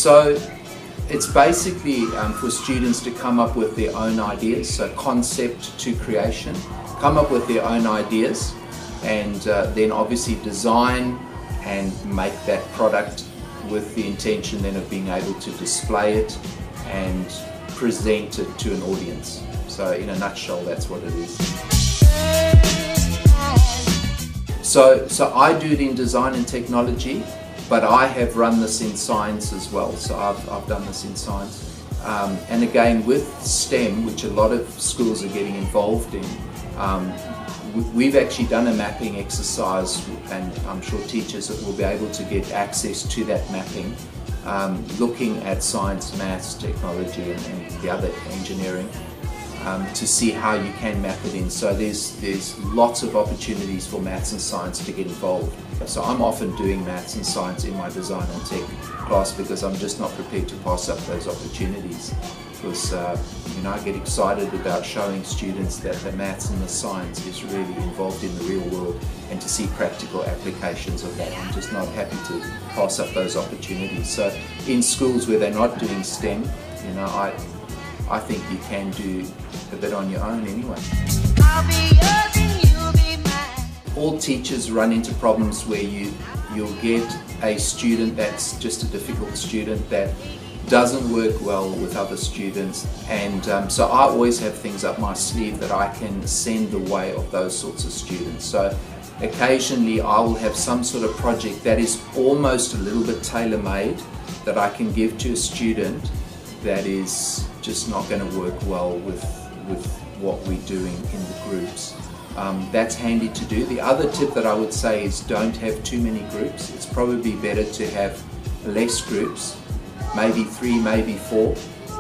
So it's basically for students to come up with their own ideas, so concept to creation, come up with their own ideas, and then obviously design and make that product with the intention then of being able to display it and present it to an audience. So in a nutshell, that's what it is. So I do it in design and technology, but I have run this in science as well. So I've done this in science. And again, with STEM, which a lot of schools are getting involved in, we've actually done a mapping exercise, and I'm sure teachers will be able to get access to that mapping, looking at science, maths, technology, and the other engineering, to see how you can map it in. So there's lots of opportunities for maths and science to get involved. So I'm often doing maths and science in my design and tech class because I'm just not prepared to pass up those opportunities. Because I get excited about showing students that the maths and the science is really involved in the real world, and to see practical applications of that. I'm just not happy to pass up those opportunities. So in schools where they're not doing STEM, I think you can do a bit on your own anyway. All teachers run into problems where you'll get a student that's just a difficult student that doesn't work well with other students, and so I always have things up my sleeve that I can send the way of those sorts of students. So occasionally I will have some sort of project that is almost a little bit tailor-made that I can give to a student that is just not going to work well with what we're doing in the groups. That's handy to do. The other tip that I would say is don't have too many groups. It's probably better to have less groups, maybe 3, maybe 4.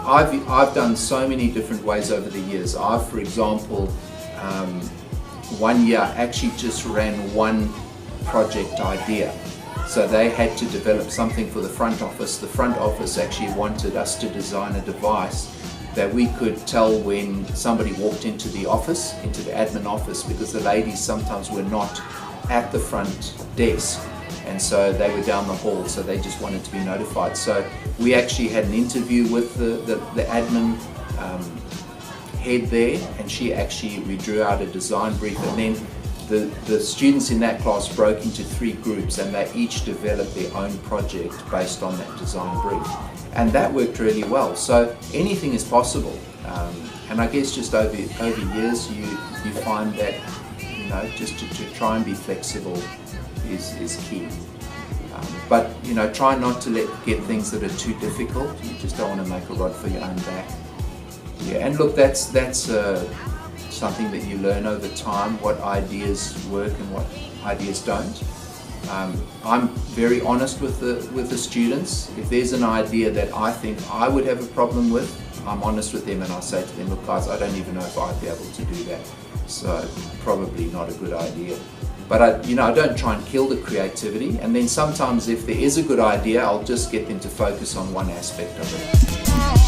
I've done so many different ways over the years. For example, one year actually just ran one project idea. So they had to develop something for the front office. The front office actually wanted us to design a device that we could tell when somebody walked into the office, into the admin office, because the ladies sometimes were not at the front desk, and so they were down the hall, so they just wanted to be notified. So we actually had an interview with the admin head there, and we drew out a design brief, and then the students in that class broke into 3 groups, and they each developed their own project based on that design brief. And that worked really well. So anything is possible. And I guess just over years you find that just to try and be flexible is key. But try not to get things that are too difficult. You just don't want to make a rod for your own back. Yeah, and look, that's something that you learn over time, what ideas work and what ideas don't. I'm very honest with the students. If there's an idea that I think I would have a problem with, I'm honest with them and I say to them, look guys, I don't even know if I'd be able to do that. So probably not a good idea. But I don't try and kill the creativity, and then sometimes if there is a good idea, I'll just get them to focus on one aspect of it.